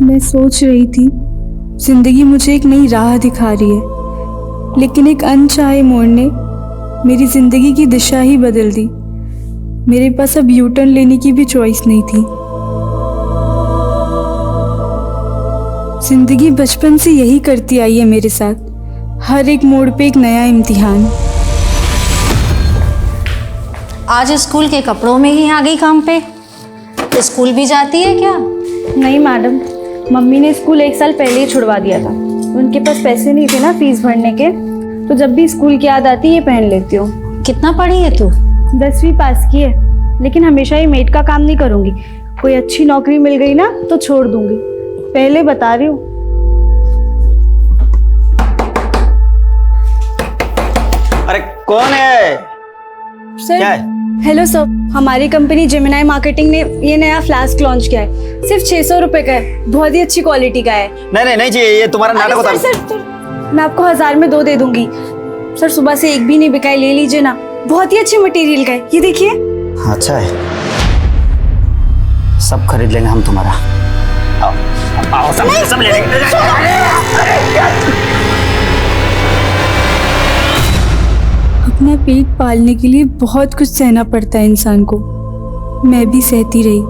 मैं सोच रही थी जिंदगी मुझे एक नई राह दिखा रही है, लेकिन एक अनचाहे मोड़ ने मेरी जिंदगी की दिशा ही बदल दी। मेरे पास अब यू टर्न लेने की भी चॉइस नहीं थी। जिंदगी बचपन से यही करती आई है मेरे साथ, हर एक मोड़ पे एक नया इम्तिहान। आज स्कूल के कपड़ों में ही आ गई काम पे। स्कूल भी जाती है क्या? नहीं मैडम, मम्मी ने स्कूल 1 साल पहले ही छुड़वा दिया था। उनके पास पैसे नहीं थे ना फीस भरने के, तो जब भी स्कूल की याद आती है ये पहन लेती हूँ। कितना पढ़ी है तू? 10वीं पास की है, लेकिन हमेशा ही मेड का काम नहीं करूँगी। कोई अच्छी नौकरी मिल गई ना तो छोड़ दूंगी, पहले बता रही हूँ। अरे कौन है? सर, क्या है? हेलो सर, हमारी कंपनी जेमिनाई मार्केटिंग ने ये नया फ्लास्क लॉन्च किया है। सिर्फ 600 रुपए का है, बहुत ही अच्छी क्वालिटी का है। नहीं चाहिए, ये तुम्हारा नाटक होता है। सर, मैं आपको 1000 में 2 दे दूंगी। सर, सुबह से एक भी नहीं बिका है, ले लीजिए ना, बहुत ही अच्छे मटेरियल का है। ये देखिए। अच्छा है, सब खरीद लेंगे हम तुम्हारा। आओ, आओ सब ले लेंगे। अपना पेट पालने के लिए बहुत कुछ सहना पड़ता है इंसान को। मैं भी सहती रही,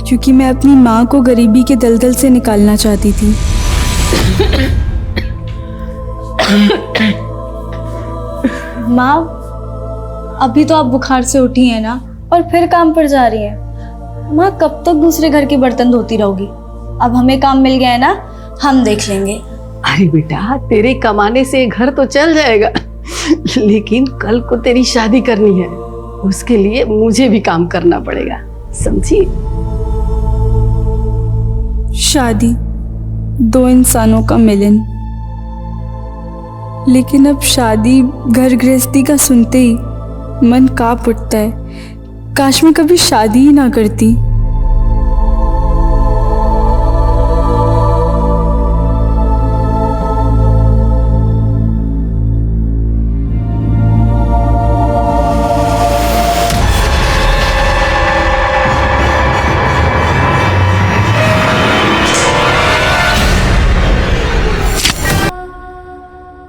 क्योंकि मैं अपनी माँ को गरीबी के दलदल से निकालना चाहती थी। माँ, अभी तो आप बुखार से उठी हैं ना, और फिर काम पर जा रही हैं। माँ, कब तक दूसरे घर के बर्तन धोती रहोगी? अब हमें काम मिल गया है ना, हम देख लेंगे। अरे बेटा, तेरे कमाने से घर तो चल जाएगा, लेकिन कल को तेरी शादी करनी है, उसके लिए मुझे भी काम करना पड़ेगा, समझी? शादी 2 इंसानों का मिलन, लेकिन अब शादी घर गृहस्थी का सुनते ही मन कांप उठता है। काश मैं कभी शादी ही ना करती।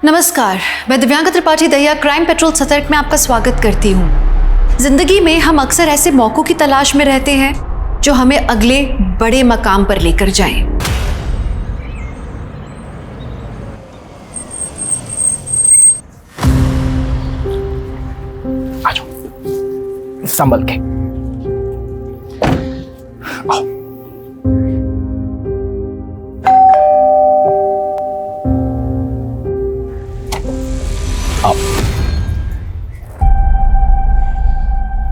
नमस्कार, मैं दिव्यांका त्रिपाठी दहिया क्राइम पेट्रोल सतर्क में आपका स्वागत करती हूँ। जिंदगी में हम अक्सर ऐसे मौकों की तलाश में रहते हैं जो हमें अगले बड़े मकाम पर लेकर जाएं। आ जाओ, संभल के आओ। आओ,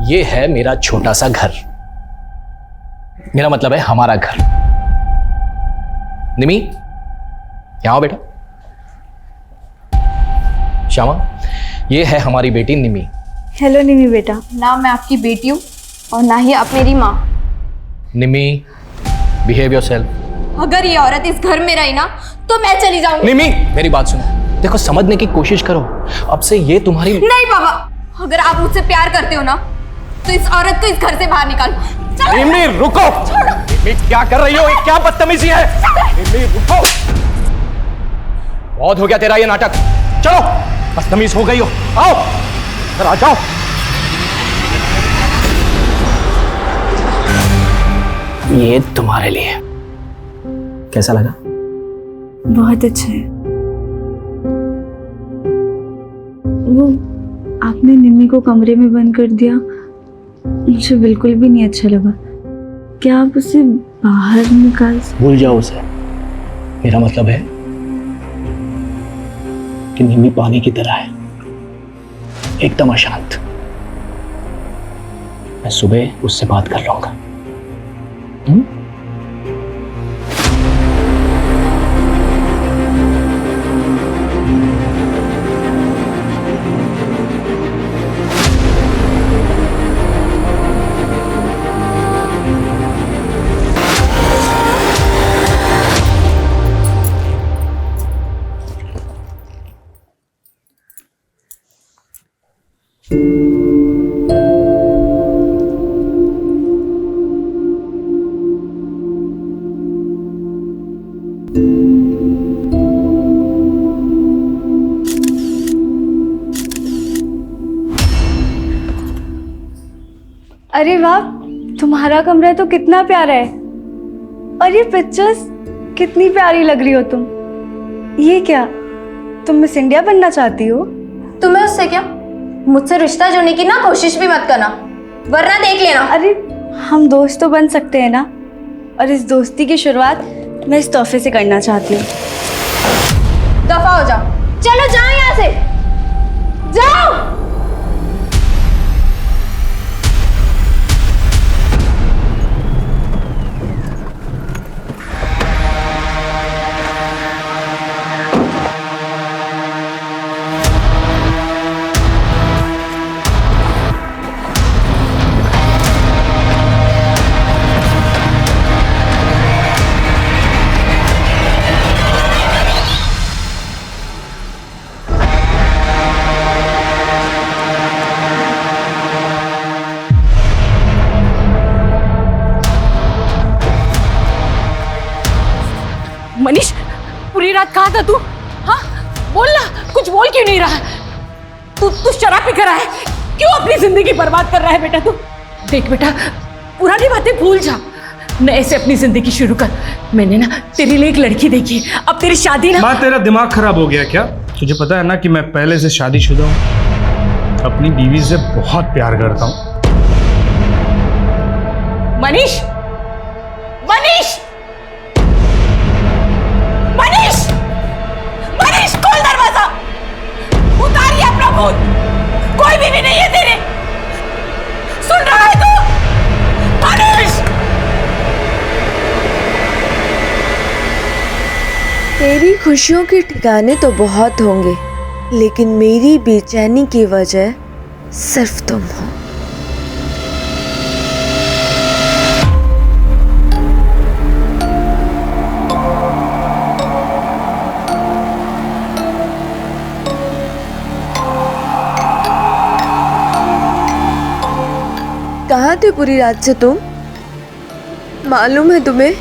ये है मेरा छोटा सा घर। मेरा मतलब है हमारा घर। निमी, यहां आओ बेटा। श्यामा, ये है हमारी बेटी निमी। हेलो निमी बेटा। ना मैं आपकी बेटी हूँ और ना ही आप मेरी माँ। निमी, बिहेव योरसेल्फ। अगर ये औरत इस घर में रही ना तो मैं चली जाऊंगी। निमी, मेरी बात सुनो, देखो समझने की कोशिश करो। अब से ये तुम्हारी नहीं पापा, अगर आप मुझसे प्यार करते हो ना तो इस औरत को इस घर से बाहर निकालो। निमी रुको। निमी क्या कर रही हो? ये क्या बदतमीजी है? निमी रुको, बहुत हो गया तेरा ये नाटक। चलो, बदतमीज हो गई हो। आओ, इधर आ जाओ। ये तुम्हारे लिए। कैसा लगा? बहुत अच्छा है। वो आपने निम्मी को कमरे में बंद कर दिया, मुझे बिल्कुल भी नहीं अच्छा लगा। क्या आप उसे बाहर निकाल सकते? भूल जाओ उसे। मेरा मतलब है कि निम्मी पानी की तरह है, एकदम अशांत। मैं सुबह उससे बात कर लूंगा। अरे वाह, तुम्हारा कमरा तो कितना प्यारा है। और ये पिक्चर्स कितनी प्यारी लग रही हो तुम। ये क्या, तुम मिस इंडिया बनना चाहती हो? तुम्हें उससे क्या? मुझसे रिश्ता जोड़ने की ना कोशिश भी मत करना, वरना देख लेना। अरे हम दोस्त तो बन सकते हैं ना, और इस दोस्ती की शुरुआत मैं इस तोहफे से करना चाहती हूँ। दफा हो जाओ, चलो जाओ यहाँ से, जाओ। मनीष, पूरी रात कहाँ था तू? हाँ बोल ना, कुछ बोल क्यों नहीं रहा? तू शराब पी कर है, क्यों अपनी जिंदगी बर्बाद कर रहा है बेटा तू? देख बेटा, पुरानी बातें भूल जा, नए से अपनी जिंदगी शुरू कर। मैंने ना तेरे लिए एक लड़की देखी, अब तेरी शादी ना। माँ, तेरा दिमाग खराब हो गया क्या? तुझे पता है ना कि मैं पहले से शादीशुदा हूँ, अपनी बीवी से बहुत प्यार करता हूँ। मनीष, मनीष, मनीष, मनीष, खोल दरवाजा, उतारिए अपना भूत, कोई भी नहीं है तेरे, सुन रहा है तू? मनीष! तेरी खुशियों के ठिकाने तो बहुत होंगे, लेकिन मेरी बेचैनी की वजह सिर्फ तुम हो। कहाँ थे पूरी रात से तुम? मालूम है तुम्हें,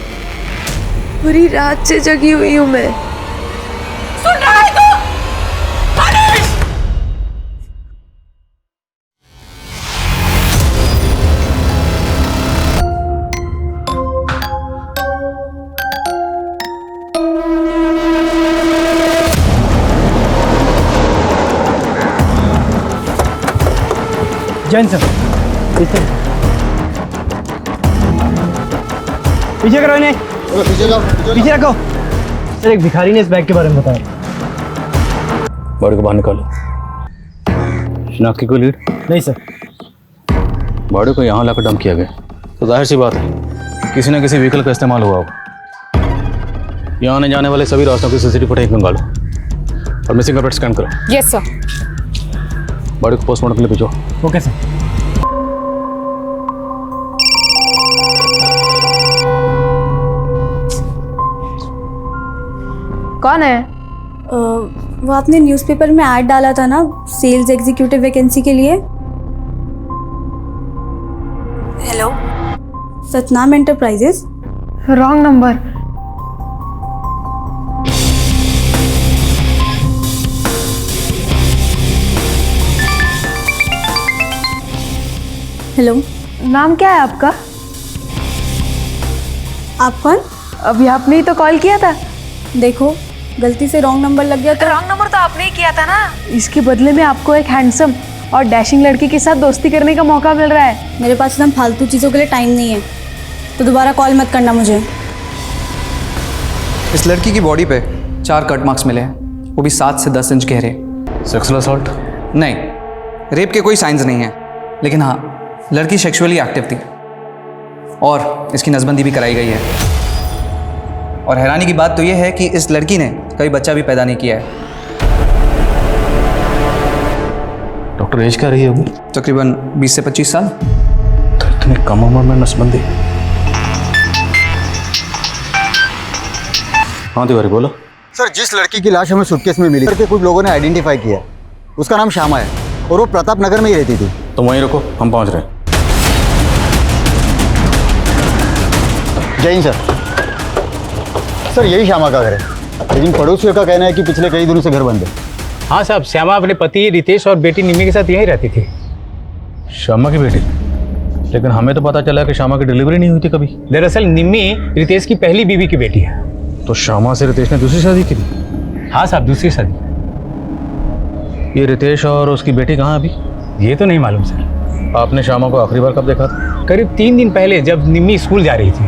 पूरी रात से जगी हुई हूँ मैं। सुन रहा है तू? मनीष! जैन सर, पीछे करो इन्हें, पीछे रखो। सर, एक भिखारी ने इस बैग के बारे में बताया। बॉडी को बाहर निकालो। शिनाख्त की कोई लीड? नहीं सर। बॉडी को यहाँ लाकर डंप किया गया, तो जाहिर सी बात है किसी न किसी व्हीकल का इस्तेमाल हुआ होगा। यहाँ आने जाने वाले सभी रास्तों की सीसीटीवी फुटेज निकालो और मिसिंग का स्कैन करो। Yes sir. बॉडी को पोस्टमार्टम के लिए भेजो। Okay sir. कौन है? वो आपने न्यूज़पेपर में ऐड डाला था ना, सेल्स एग्जीक्यूटिव वैकेंसी के लिए। Hello, Satnam enterprises. Wrong number. Hello, नाम क्या है आपका? आप कौन? अभी आपने ही तो कॉल किया था। देखो, गलती से रॉन्ग नंबर लग गया तो। रॉन्ग नंबर तो आपने ही किया था ना। इसके बदले में आपको एक हैंडसम और डैशिंग लड़की के साथ दोस्ती करने का मौका मिल रहा है। मेरे पास एकदम फालतू चीज़ों के लिए टाइम नहीं है, तो दोबारा कॉल मत करना मुझे। इस लड़की की बॉडी पे 4 कट मार्क्स मिले हैं, वो भी 7 से 10 इंच गहरे। Sexual assault? नहीं, रेप के कोई साइंस नहीं है, लेकिन हाँ, लड़की सेक्सुअली एक्टिव थी और इसकी नसबंदी भी कराई गई है। और हैरानी की बात तो यह है कि इस लड़की ने कभी बच्चा भी पैदा नहीं किया है। डॉक्टर, एज क्या रही है अभी? तकरीबन 20 से 25 साल। तो इतनी कम उम्र में नसबंदी? हाँ तिवारी, बोलो। सर, जिस लड़की की लाश हमें सूटकेस में मिली करके कुछ लोगों ने आइडेंटिफाई किया, उसका नाम श्यामा है और वो प्रताप नगर में ही रहती थी। तो वहीं रुको, हम पहुंच रहे हैं। जय हिंद सर। सर, यही श्यामा का घर है, लेकिन पड़ोसियों का कहना है कि पिछले कई दिनों से घर बंद है। हाँ साहब, श्यामा अपने पति रितेश और बेटी निमी के साथ यहीं रहती थी। श्यामा की बेटी? लेकिन हमें तो पता चला कि श्यामा की डिलीवरी नहीं हुई थी कभी। दरअसल निम्मी रितेश की पहली बीवी की बेटी है। तो श्यामा से रितेश ने दूसरी शादी की थी? हाँ साहब, दूसरी शादी। ये रितेश और उसकी बेटी कहाँ अभी? ये तो नहीं मालूम सर। आपने श्यामा को आखिरी बार कब देखा था? करीब 3 दिन पहले, जब निम्मी स्कूल जा रही थी।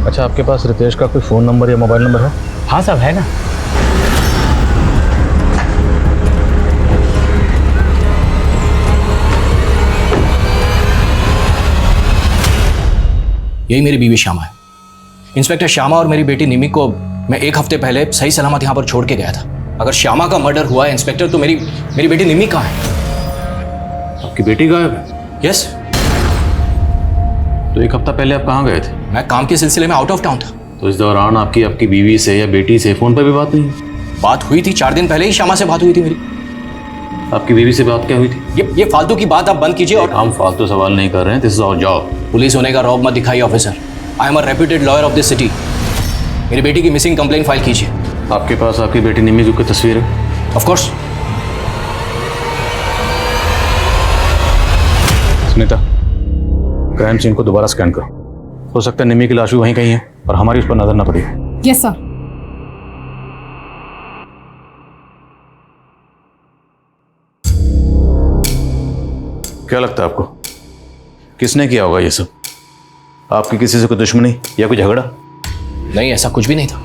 अच्छा, आपके पास रितेश का कोई फ़ोन नंबर या मोबाइल नंबर है? हाँ साहब, है ना। यही मेरी बीवी श्यामा है। इंस्पेक्टर श्यामा और मेरी बेटी निमी को मैं 1 हफ्ते पहले सही सलामत यहाँ पर छोड़ के गया था। अगर श्यामा का मर्डर हुआ है इंस्पेक्टर, तो मेरी बेटी निमी कहाँ है? आपकी बेटी गायब है? यस। तो 1 हफ्ता पहले आप कहाँ गए थे? मैं काम के सिलसिले में आउट ऑफ टाउन था। तो इस दौरान आपकी बीवी से या बेटी से फ़ोन पर भी बात नहीं हुई? बात हुई थी, 4 दिन पहले ही श्यामा से बात हुई थी मेरी। आपकी बीवी से बात क्या हुई थी? ये फालतू की बात आप बंद कीजिए। और हम फालतू सवाल नहीं कर रहे हैं, this is our job. Police होने का रौब मत दिखाइए officer. I am a reputed lawyer of this city. मेरी बेटी की मिसिंग कंप्लेंट फाइल कीजिए। आपके पास आपकी बेटी निमी की तस्वीर है? Of course. Sunita, crime scene को दोबारा स्कैन करो। हो सकता है निमी की लाश भी वहीं कहीं है और हमारी उस पर नजर ना पड़े। Yes sir. क्या लगता है आपको, किसने किया होगा ये सब? आपकी किसी से कोई दुश्मनी या कोई झगड़ा? नहीं, ऐसा कुछ भी नहीं था।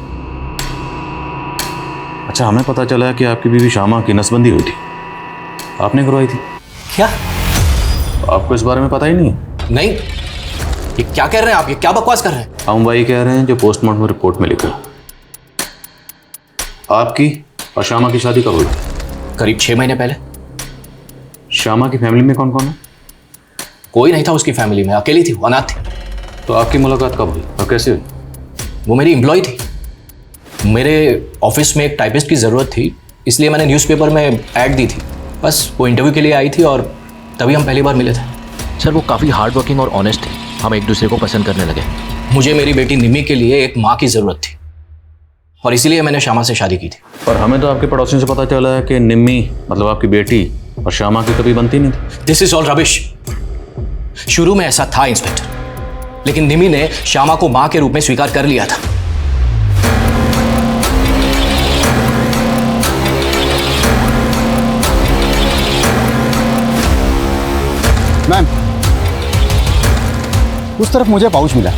अच्छा, हमें पता चला है कि आपकी बीवी श्यामा की नसबंदी हुई थी, आपने करवाई थी। क्या? आपको इस बारे में पता ही नहीं है? नहीं। ये क्या कह रहे हैं आप? ये क्या बकवास कर रहे हैं? हम वही कह रहे हैं जो पोस्टमार्टम रिपोर्ट में लिखा। आपकी और श्यामा की शादी कब हुई? करीब 6 महीने पहले। श्यामा की फैमिली में कौन कौन है? कोई नहीं था उसकी फैमिली में, अकेली थी, वो अनाथ थी। तो आपकी मुलाकात कब हुई और कैसे हुई? वो मेरी एम्प्लॉय थी। मेरे ऑफिस में एक टाइपिस्ट की ज़रूरत थी, इसलिए मैंने न्यूज़पेपर में ऐड दी थी। बस वो इंटरव्यू के लिए आई थी और तभी हम पहली बार मिले थे। सर, वो काफ़ी हार्ड वर्किंग और ऑनेस्ट थे। हम एक दूसरे को पसंद करने लगे। मुझे मेरी बेटी निमी के लिए एक माँ की ज़रूरत थी और इसीलिए मैंने श्यामा से शादी की थी। पर हमें तो आपके पड़ोसियों से पता चला है कि निम्मी मतलब आपकी बेटी और श्यामा की कभी बनती नहीं थी। This is all rubbish. शुरू में ऐसा था इंस्पेक्टर, लेकिन निमी ने श्यामा को मां के रूप में स्वीकार कर लिया था। मैम, उस तरफ मुझे पाउच मिला।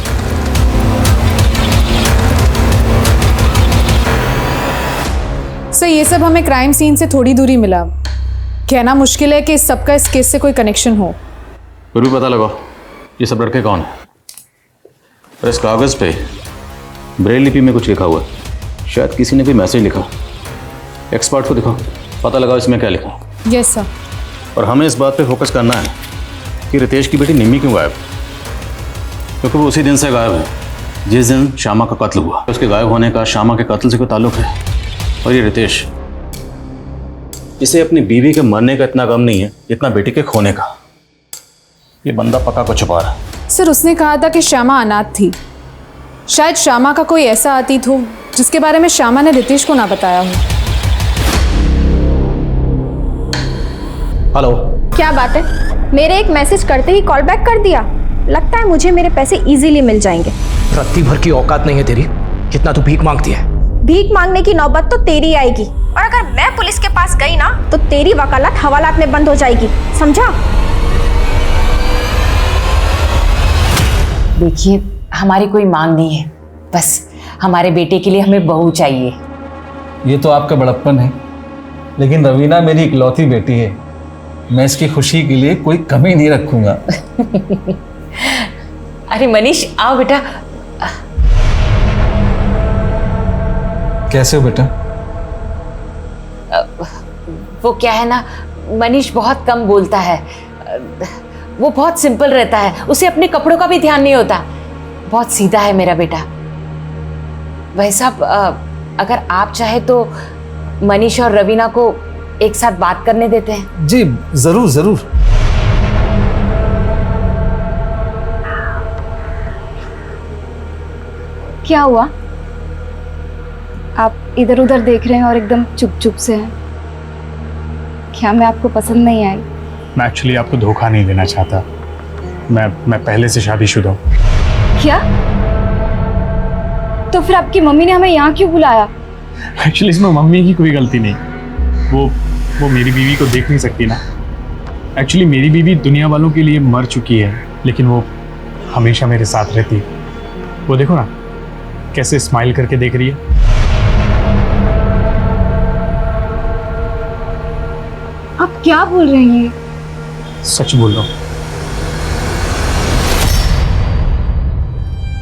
सर, ये सब हमें क्राइम सीन से थोड़ी दूरी मिला। कहना मुश्किल है कि इस सबका इस केस से कोई कनेक्शन हो। फिर भी पता लगाओ ये सब लड़के कौन है। और इस कागज पे ब्रेल लिपि में कुछ लिखा हुआ है, शायद किसी ने कोई मैसेज लिखा। एक्सपर्ट को दिखाओ, पता लगाओ इसमें क्या लिखा। Yes sir. और हमें इस बात पे फोकस करना है कि रितेश की बेटी निम्मी क्यों गायब, क्योंकि वो उसी दिन से गायब है जिस दिन श्यामा का कत्ल हुआ। उसके गायब होने का श्यामा के कत्ल से कोई ताल्लुक है। और ये रितेश, इसे अपनी बीवी के मरने का इतना गम नहीं है जितना बेटी के खोने का। ये बंदा पक्का को छुपा रहा है। सर, उसने कहा था कि श्यामा अनाथ थी। शायद श्यामा का कोई ऐसा अतीत हो जिसके बारे में श्यामा ने रितेश को ना बताया हो। हेलो। क्या बात है, मेरे एक मैसेज करते ही कॉल बैक कर दिया। लगता है मुझे मेरे पैसे इजीली मिल जाएंगे। रत्ती भर की औकात नहीं है तेरी, कितना तू भीख मांगती है। भीख मांगने की नौबत तो तेरी आएगी, और अगर मैं पुलिस के पास गई ना तो तेरी वकालत हवालात में बंद हो जाएगी, समझा? देखिए, हमारी कोई मांग नहीं है, बस हमारे बेटे के लिए हमें बहू चाहिए। ये तो आपका बड़प्पन है, लेकिन रवीना मेरी इकलौती बेटी है। मैं इसकी खुशी के लिए कोई कमी नहीं रखूंगा। अरे मनीष, आओ बेटा। कैसे हो बेटा? वो क्या है ना, मनीष बहुत कम बोलता है। वो बहुत सिंपल रहता है, उसे अपने कपड़ों का भी ध्यान नहीं होता। बहुत सीधा है मेरा बेटा। भाई साहब, अगर आप चाहे तो मनीष और रवीना को एक साथ बात करने देते हैं। जी जरूर जरूर। क्या हुआ? आप इधर उधर देख रहे हैं और एकदम चुप चुप से हैं। क्या मैं आपको पसंद नहीं आई? मैं एक्चुअली आपको धोखा नहीं देना चाहता। मैं पहले से शादीशुदा हूँ। क्या? तो फिर आपकी मम्मी ने हमें यहाँ क्यों बुलाया? एक्चुअली इसमें मम्मी की कोई गलती नहीं। वो मेरी बीवी को देख नहीं सकती ना। एक्चुअली मेरी बीवी दुनिया वालों के लिए मर चुकी है, लेकिन वो हमेशा मेरे साथ रहती है। वो देखो ना कैसे स्माइल करके देख रही है। आप क्या बोल रही हैं? सच बोल रहा हूँ।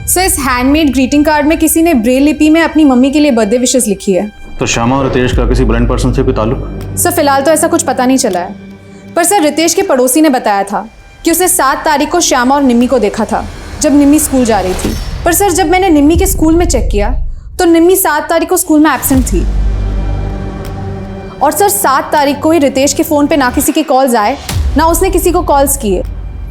सर इस हैंडमेड ग्रीटिंग कार्ड में किसी ने ब्रेल लिपि में अपनी मम्मी के लिए बर्थडे विशेस लिखी है। तो श्यामा और रितेश का किसी ब्लाइंड पर्सन से कोई ताल्लुक? सर फिलहाल तो ऐसा कुछ पता नहीं चला है, पर सर रितेश के पड़ोसी ने बताया था कि उसे 7 तारीख को श्यामा और निम्मी को देखा था जब निम्मी स्कूल जा रही थी। पर सर जब मैंने निम्मी के स्कूल में चेक किया तो निम्मी 7 तारीख को स्कूल में एब्सेंट थी। और सर 7 तारीख को ही रितेश के फ़ोन पे ना किसी के कॉल्स आए ना उसने किसी को कॉल्स किए।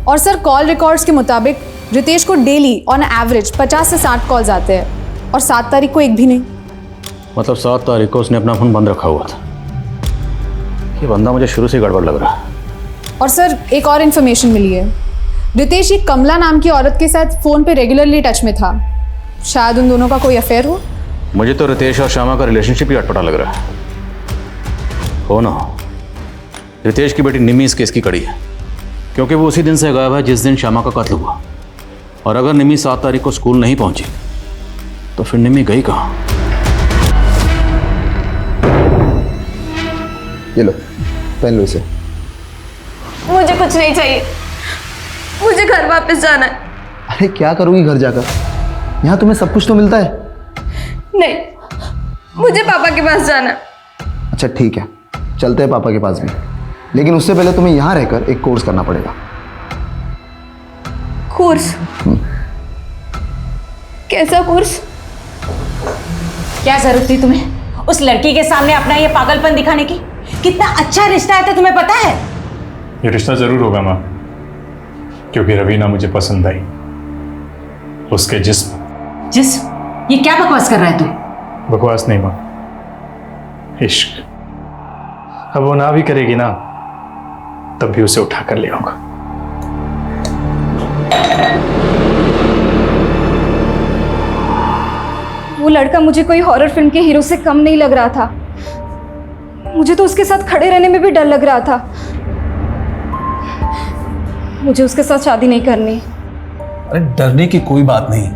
और सर कॉल रिकॉर्ड्स के मुताबिक रितेश को डेली ऑन एवरेज 50 से 60 कॉल्स आते हैं और 7 तारीख को एक भी नहीं। मतलब 7 तारीख को उसने अपना फोन बंद रखा हुआ था। ये बंदा मुझे शुरू से गड़बड़ लग रहा है। और सर एक और इन्फॉर्मेशन मिली है, रितेश एक कमला नाम की औरत के साथ फ़ोन पे रेगुलरली टच में था। शायद उन दोनों का कोई अफेयर हो। मुझे तो रितेश और श्यामा का रिलेशनशिप ही अटपटा लग रहा है। हो ना हो, रितेश की बेटी निम्मी इस केस की कड़ी है, क्योंकि वो उसी दिन से गायब है जिस दिन श्यामा का कत्ल हुआ। और अगर निम्मी 7 तारीख को स्कूल नहीं पहुंची तो फिर निम्मी गई कहाँ? ये लो, पहन लो इसे। मुझे कुछ नहीं चाहिए, मुझे घर वापस जाना है। अरे क्या करोगी घर जाकर? यहाँ तुम्हें सब कुछ तो मिलता है। नहीं, मुझे पापा के पास जाना है। अच्छा ठीक है, चलते हैं पापा के पास भी, लेकिन उससे पहले तुम्हें यहाँ रहकर एक कोर्स करना पड़ेगा। कोर्स? कैसा कोर्स? क्या जरूरत थी तुम्हें उस लड़की के सामने अपना ये पागलपन दिखाने की? कितना अच्छा रिश्ता है, तो तुम्हें पता है? ये रिश्ता जरूर होगा माँ, क्योंकि रवीना मुझे पसंद आई। उसके जिस्म। ये क्या बकवास कर रहा है तू? बकवास नहीं माँ, इश्क। अब वो ना भी करेगी ना, तब भी उसे उठा कर ले आऊंगा। वो लड़का मुझे कोई हॉरर फिल्म के हीरो से कम नहीं लग रहा था। मुझे तो उसके साथ खड़े रहने में भी डर लग रहा था। मुझे उसके साथ शादी नहीं करनी। अरे डरने की कोई बात नहीं,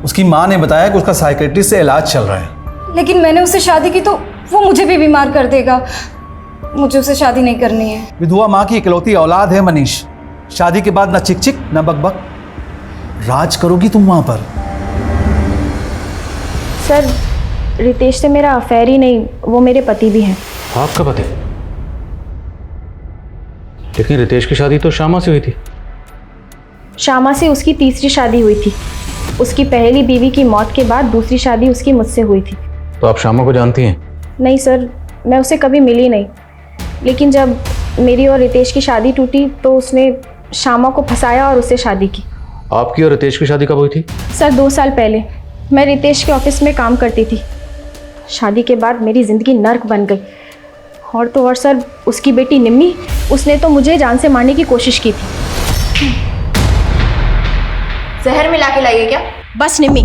उसकी माँ ने बताया कि उसका साइकेट्रिस्ट से इलाज चल रहा है। लेकिन मैंने उससे शादी की तो वो मुझे भी बीमार कर देगा। मुझे उससे शादी नहीं करनी है। विधवा माँ की इकलौती औलाद है मनीष। शादी के बाद ना चिक चिक ना बकबक। राज करोगी तुम वहां पर। सर, रितेश से मेरा अफेयर ही नहीं, वो मेरे पति भी हैं। आपका पति? लेकिन रितेश की शादी तो श्यामा से हुई थी। श्यामा से उसकी तीसरी शादी हुई थी। उसकी पहली बीवी की मौत के बाद दूसरी शादी उसकी मुझसे हुई थी। तो आप श्यामा को जानती हैं? नहीं सर, मैं उसे कभी मिली नहीं। लेकिन जब मेरी और रितेश की शादी टूटी तो उसने श्यामा को फंसाया और उससे शादी की। आपकी और रितेश की शादी कब हुई थी? सर 2 साल पहले। मैं रितेश के ऑफिस में काम करती थी। शादी के बाद मेरी ज़िंदगी नर्क बन गई। और तो और सर, उसकी बेटी निम्मी, उसने तो मुझे जान से मारने की कोशिश की थी। जहर मिला के लाइए क्या? बस निम्मी,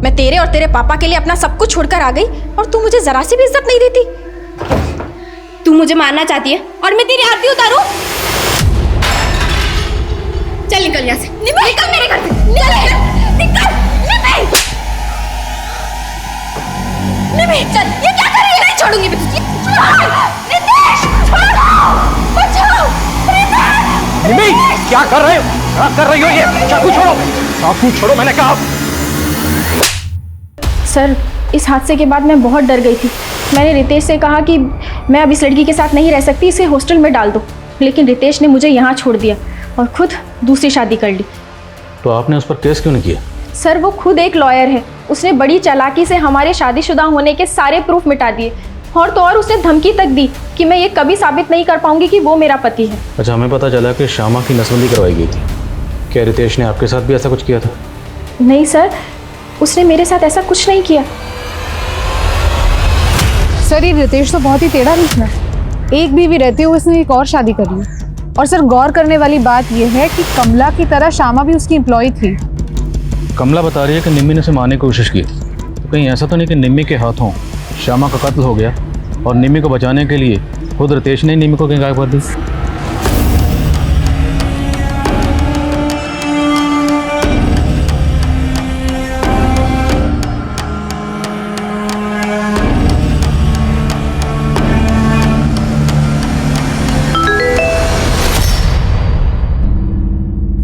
मैं तेरे और तेरे पापा के लिए अपना सब कुछ छोड़कर आ गई और तू मुझे जरा सी भी इज्जत नहीं देती। तू मुझे मारना चाहती है और मैं तेरी आरती उतारूं? चल निकल यहाँ से, निकल मेरे घर से, निकल। निम्मी, चल, ये क्या कर रही है? नहीं छोड़ूंगी मैं तुझे। रितेश, छोड़ो, बचाओ, रितेश। निम्मी, क्या कर रहे हो? क्या कर रही हो ये? चाकू छोड़ो, चाकू छोड़ो, मैंने कहा। सर, इस हादसे के बाद मैं बहुत डर गई थी। मैंने रितेश से कहा कि मैं अब इस लड़की के साथ नहीं रह सकती, इसे हॉस्टल में डाल दो। लेकिन रितेश ने मुझे यहाँ छोड़ दिया और खुद दूसरी शादी कर ली। तो आपने उस पर केस क्यों नहीं किया? सर, वो खुद एक लॉयर है। उसने बड़ी चालाकी से हमारे शादीशुदा होने के सारे प्रूफ मिटा दिए। और तो और उसने धमकी तक दी कि मैं ये कभी साबित नहीं कर पाऊंगी कि वो मेरा पति है। अच्छा, हमें पता चला कि श्यामा की नसबंदी करवाई गई थी। क्या रितेश ने आपके साथ भी ऐसा कुछ किया था? नहीं सर, उसने मेरे साथ ऐसा कुछ नहीं किया। सर, ये रितेश तो बहुत ही टेढ़ा निकला। एक बीवी रहते हुए उसने एक और शादी कर ली। और सर गौर करने वाली बात यह है कि कमला की तरह श्यामा भी उसकी एम्प्लॉय थी। कमला बता रही है कि निम्मी ने उसे मारने की कोशिश की, तो कहीं ऐसा तो नहीं कि निम्मी के हाथों श्यामा का कत्ल हो गया और निम्मी को बचाने के लिए खुद रितेश ने निम्मी को कहीं गायब कर दी?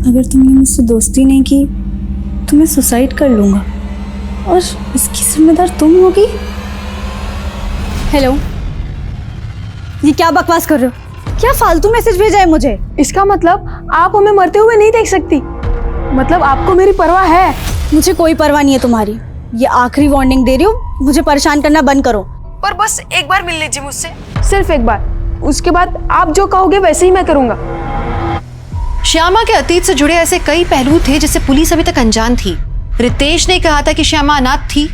अगर तुमने मुझसे दोस्ती नहीं की तो मैं सुसाइड कर लूँगा और इसकी जिम्मेदार तुम होगी। हेलो, ये क्या बकवास कर रहे हो? क्या फालतू मैसेज भेजा है मुझे? इसका मतलब आप हमें मरते हुए नहीं देख सकती? मतलब आपको मेरी परवाह है? मुझे कोई परवाह नहीं है तुम्हारी। ये आखिरी वार्निंग दे रही हूँ, मुझे परेशान करना बंद करो। पर बस एक बार मिल लीजिए मुझसे, सिर्फ एक बार। उसके बाद आप जो कहोगे वैसे ही मैं करूँगा। श्यामा के अतीत से जुड़े ऐसे कई पहलू थे जिससे पुलिस अभी तक अनजान थी। रितेश ने कहा था कि श्यामा अनाथ थी,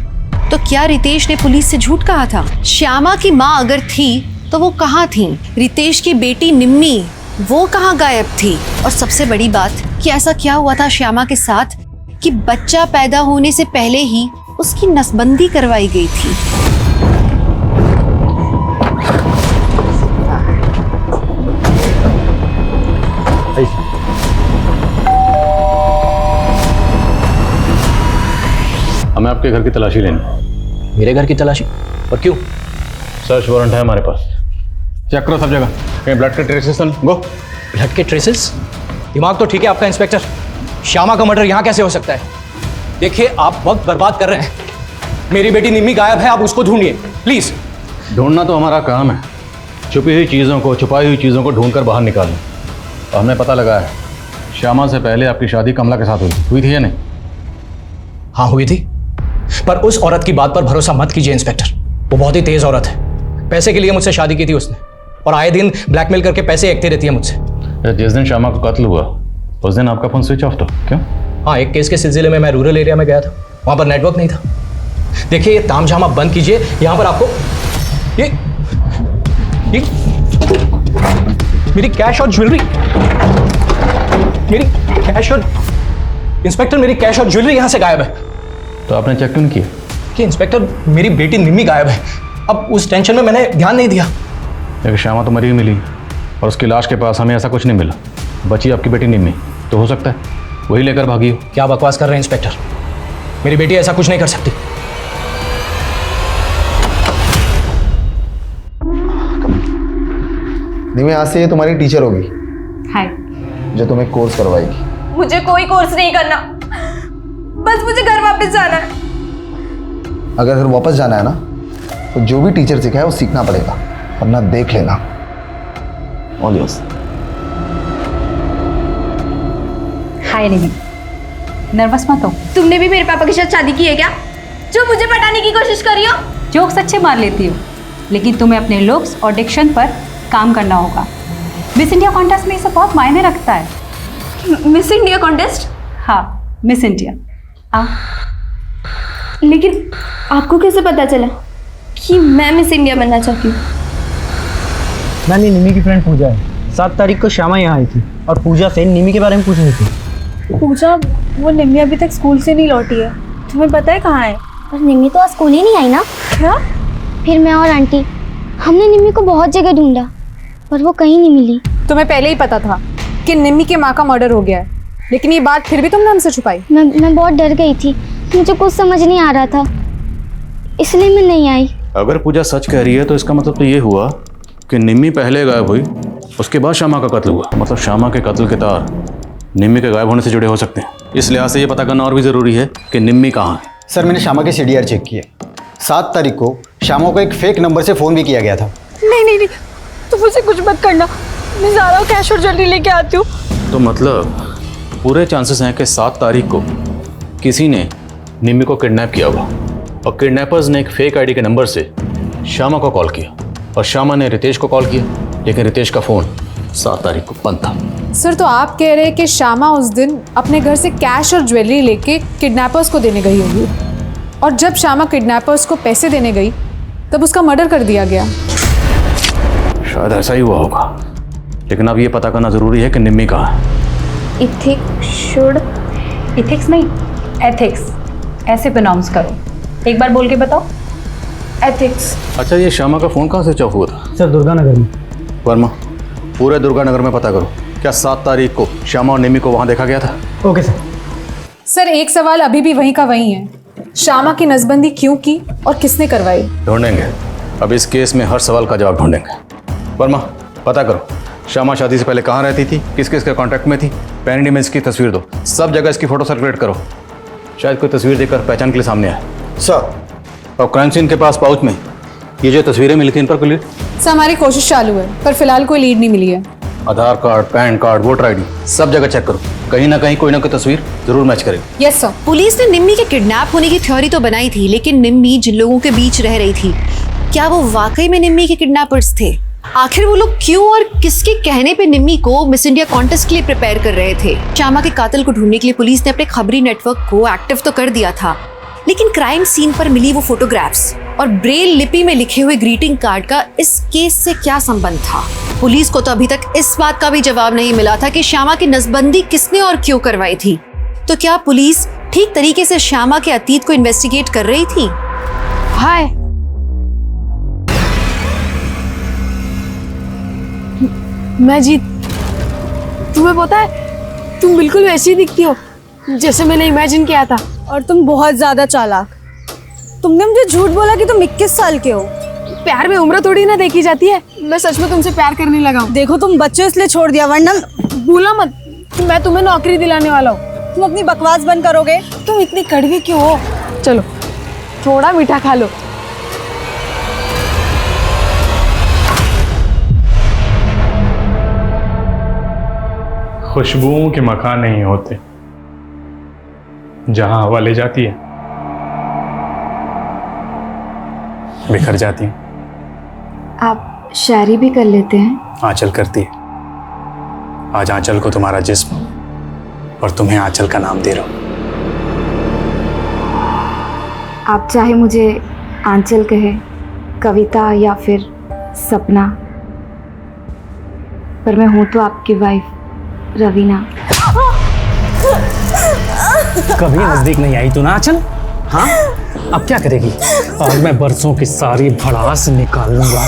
तो क्या रितेश ने पुलिस से झूठ कहा था? श्यामा की माँ अगर थी तो वो कहाँ थी? रितेश की बेटी निम्मी वो कहाँ गायब थी? और सबसे बड़ी बात कि ऐसा क्या हुआ था श्यामा के साथ कि बच्चा पैदा होने से पहले ही उसकी नसबंदी करवाई गई थी? हमें आपके घर की तलाशी लेनी। मेरे घर की तलाशी? और क्यों? सर्च वारंट है हमारे पास। चेक करो सब जगह, कहीं ब्लड के ट्रेसेस न गो। ब्लड के ट्रेसेस? दिमाग तो ठीक है आपका इंस्पेक्टर। श्यामा का मर्डर यहाँ कैसे हो सकता है? देखिए आप वक्त बर्बाद कर रहे हैं। मेरी बेटी निम्मी गायब है, आप उसको ढूंढिए प्लीज। ढूंढना तो हमारा काम है, छुपी हुई चीज़ों को, छुपाई हुई चीज़ों को ढूंढ कर बाहर निकालना। और हमने पता लगा है श्यामा से पहले आपकी शादी कमला के साथ हुई थी या नहीं? हाँ हुई थी, पर उस औरत की बात पर भरोसा मत कीजिए इंस्पेक्टर। वो बहुत ही तेज औरत है। पैसे के लिए मुझसे शादी की थी उसने और आए दिन ब्लैकमेल करके पैसे एकती रहती है मुझसे। जिस दिन श्यामा का कत्ल हुआ उस दिन आपका फोन स्विच ऑफ था, क्यों? हाँ, एक केस के सिलसिले में मैं रूरल एरिया में गया था, वहाँ पर नेटवर्क नहीं था। देखिए ये तामझाम आप बंद कीजिए। यहाँ पर आपको ये मेरी कैश और ज्वेलरी, मेरी कैश और इंस्पेक्टर मेरी कैश और ज्वेलरी यहाँ से गायब है। तो आपने चेक क्यों नहीं किया? कि इंस्पेक्टर मेरी बेटी निम्मी गायब है। अब उस टेंशन में मैंने ध्यान नहीं दिया। लेकिन श्यामा तो मरी हुई मिली और उसकी लाश के पास हमें ऐसा कुछ नहीं मिला। बची आपकी बेटी निम्मी, तो हो सकता है वही लेकर भागी हो। क्या बकवास कर रहे हैं इंस्पेक्टर? मेरी बेटी ऐसा कुछ नहीं कर सकती। निम्मी आज से ये तुम्हारी टीचर होगी। हाय। जो तुम्हें कोर्स करवाएगी। मुझे कोई कोर्स नहीं करना, बस मुझे घर वापस जाना है। अगर घर वापस जाना है ना तो जो भी टीचर सिखाए वो सीखना पड़ेगा, वरना देख लेना। All yours. Hi Nidhi, nervous मत हो। तुमने भी मेरे पापा के साथ शादी की है क्या, जो मुझे पटाने की कोशिश कर रही हो? जोक्स अच्छे मार लेती हो, लेकिन तुम्हें अपने लुक्स और डिक्शन पर काम करना होगा। मिस इंडिया कॉन्टेस्ट में ये सब बहुत मायने रखता है। Miss India contest? हाँ, मिस इंडिया। लेकिन आपको कैसे पता चला कि मैं मिस इंडिया बनना चाहती हूँ? मैंने निमी की फ्रेंड पूजा है। 7 तारीख को श्यामा यहाँ आई थी और पूजा से निमी के बारे में पूछ रही थी। पूजा, वो निम्मी अभी तक स्कूल से नहीं लौटी है, तुम्हें पता है कहाँ है? पर निम्मी तो आज स्कूल ही नहीं आई ना। क्या? फिर मैं और आंटी हमने निम्मी को बहुत जगह ढूंढा पर वो कहीं नहीं मिली। तुम्हें पहले ही पता था कि निम्मी के माँ का मर्डर हो गया है, लेकिन ये बात फिर भी तुमने हमसे छुपाई। मैं बहुत डर गई थी, मुझे कुछ समझ नहीं आ रहा था, इसलिए मैं नहीं आई। अगर पूजा सच कह रही है तो इसका मतलब तो ये हुआ कि निम्मी पहले गायब हुई, उसके बाद श्यामा का कत्ल हुआ। मतलब श्यामा के कत्ल के तार निम्मी के गायब होने से जुड़े हो सकते हैं। इस लिहाज से ये पता करना और भी ज़रूरी है कि निम्मी कहाँ है। सर मैंने श्यामा के CDR चेक किए। 7 तारीख को श्यामा को एक फेक नंबर से फ़ोन भी किया गया था। नहीं, तुम मुझे कुछ मत करना, मैं ज़्यादा कैश और ज्वेलरी लेके आती हूँ। तो मतलब पूरे चांसेस हैं कि 7 तारीख को किसी ने निम्मी को किडनैप किया होगा और किडनैपर्स ने एक फेक आईडी के नंबर से श्यामा को कॉल किया और श्यामा ने रितेश को कॉल किया, लेकिन रितेश का फ़ोन 7 तारीख को बंद था। सर, तो आप कह रहे हैं कि श्यामा उस दिन अपने घर से कैश और ज्वेलरी लेके किडनैपर्स को देने गई होगी और जब श्यामा किडनैपर्स को पैसे देने गई तब उसका मर्डर कर दिया गया। शायद ऐसा ही हुआ होगा, लेकिन अब ये पता करना ज़रूरी है कि निम्मी कहाँ है। इथिक्स नहीं, एथिक्स, ऐसे प्रोनाउंस करो। एक बार बोल के बताओ। एथिक्स। अच्छा, ये श्यामा का फ़ोन कहाँ से ऑफ हुआ था? सर दुर्गानगर में। वर्मा, पूरे दुर्गानगर में पता करो, क्या 7 तारीख को श्यामा और निम्मी को वहाँ देखा गया था? Okay sir. सर एक सवाल अभी भी वहीं का वहीं है, श्यामा की नसबंदी क्यों की और किसने करवाई? ढूंढेंगे, अब इस केस में हर सवाल का जवाब ढूंढेंगे। वर्मा, पता करो श्यामा शादी से पहले कहाँ रहती थी, किस किस के कॉन्टैक्ट में थी, पैरेंट इमेज की तस्वीर दो, सब जगह इसकी फोटो सर्कुलेट करो। शायद कोई तस्वीर देखकर पहचान के लिए सामने आए। सर। और क्राइम सीन के पास पाउच में ये जो तस्वीरें मिली थी, इन पर कोई लीड? सर हमारी कोशिश चालू है, पर फिलहाल कोई लीड नहीं मिली है। Aadhaar card, PAN card, voter ID, सब जगह चेक करो, कहीं ना कहीं कोई ना कोई तस्वीर जरूर मैच करेगी। Yes sir. पुलिस ने निम्मी के किडनैप होने की थ्योरी तो बनाई थी, लेकिन निम्मी जिन लोगों के बीच रह रही थी, क्या वो वाकई में निम्मी के किडनैपर्स थे? आखिर वो लोग क्यों और किसके कहने पे निम्मी को मिस इंडिया कॉन्टेस्ट के लिए प्रिपेयर कर रहे थे? श्यामा के कातिल को ढूंढने के लिए पुलिस ने अपने खबरी नेटवर्क को एक्टिव तो कर दिया था, लेकिन क्राइम सीन पर मिली वो फोटोग्राफ्स और ब्रेल लिपि में लिखे हुए ग्रीटिंग कार्ड का इस केस से क्या संबंध था? पुलिस को तो अभी तक इस बात का भी जवाब नहीं मिला था कि श्यामा की नसबंदी किसने और क्यों करवाई थी। तो क्या पुलिस ठीक तरीके से श्यामा के अतीत को इन्वेस्टिगेट कर रही थी? हाय, मैं जीत। तुम्हें पता है, तुम बिल्कुल वैसी दिखती हो जैसे मैंने इमेजिन किया था। और तुम बहुत ज्यादा चालाक। तुमने मुझे झूठ बोला कि तुम 21 साल के हो। प्यार में उम्र थोड़ी ना देखी जाती है। मैं सच में तुमसे प्यार करने लगा हूँ। देखो तुम बच्चे इसलिए छोड़ दिया, वरना भूला मत कि मैं तुम्हें नौकरी दिलाने वाला हूँ। तुम अपनी बकवास बंद करोगे? तुम इतनी कड़वी क्यों हो? चलो थोड़ा मीठा खा लो। खुशबुओं के मकान नहीं होते, जहां हवा ले जाती है बिखर जाती है। आप शायरी भी कर लेते हैं? आंचल करती है। आज आंचल को तुम्हारा जिस्म और तुम्हें आंचल का नाम दे रहा हूं। आप चाहे मुझे आंचल कहे, कविता या फिर सपना, पर मैं हूं तो आपकी वाइफ रवीना। कभी नजदीक नहीं आई तू ना आंचल? हाँ, अब क्या करेगी? आज मैं बरसों की सारी भड़ास निकाल लूंगा।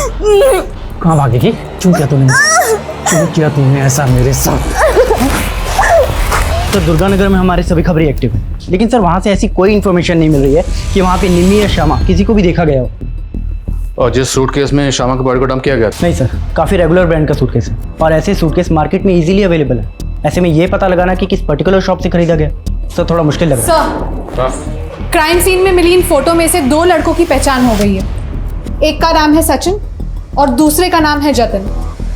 कहाँ भागेगी? क्यों किया तूने? क्यों किया तूने ऐसा मेरे साथ? सर दुर्गानगर में हमारे सभी खबरें एक्टिव हैं, लेकिन सर वहाँ से ऐसी कोई इन्फॉर्मेशन नहीं मिल रही है कि वहाँ पे निम्मी या श्यामा किसी को भी देखा गया हो। और जिस सूटकेस में श्यामा के बॉडी को डंप किया गया? नहीं सर, काफ़ी रेगुलर ब्रांड का सूटकेस है और ऐसे सूटकेस मार्केट में इजीली अवेलेबल है। ऐसे में ये पता लगाना कि किस पर्टिकुलर शॉप से खरीदा गया सर थोड़ा मुश्किल लग रहा है। सर क्राइम सीन में मिली इन फोटो में से 2 लड़कों की पहचान हो गई है। एक का नाम है सचिन और दूसरे का नाम है जतिन।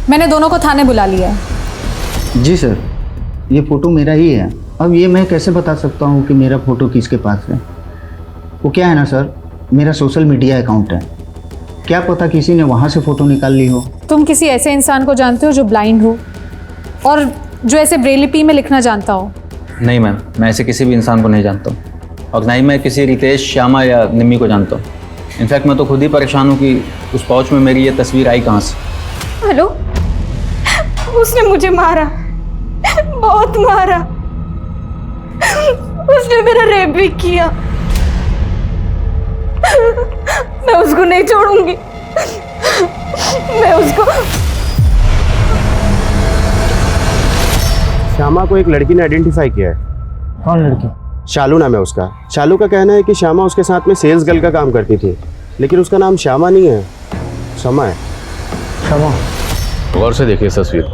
मैंने दोनों को थाने बुला लिया है। जी सर, ये फ़ोटो मेरा ही है। अब ये मैं कैसे बता सकता हूँ कि मेरा फ़ोटो किसके पास है? वो क्या है ना सर, मेरा सोशल मीडिया अकाउंट है, क्या पता किसी ने वहाँ से फ़ोटो निकाल ली हो। तुम किसी ऐसे इंसान को जानते हो जो ब्लाइंड हो और जो ऐसे ब्रेल लिपि में लिखना जानता हो? नहीं मैम, मैं ऐसे किसी भी इंसान को नहीं जानता हूँ और ना ही मैं किसी रितेश, श्यामा या निम्मी को जानता हूँ। इनफैक्ट मैं तो खुद ही परेशान हूँ कि उस पाउच में मेरी ये तस्वीर आई कहाँ से। हेलो, उसने मुझे मारा, बहुत मारा। उसने मेरा रेप भी किया। मैं उसको नहीं छोड़ूंगी। मैं उसको। श्यामा को एक लड़की ने आइडेंटिफाई किया है। कौन लड़की? शालू नाम है उसका। शालू का कहना है कि श्यामा उसके साथ में सेल्स गर्ल का काम करती थी, लेकिन उसका नाम श्यामा नहीं है, शमा है। शमा? गौर से देखिए इस तस्वीर,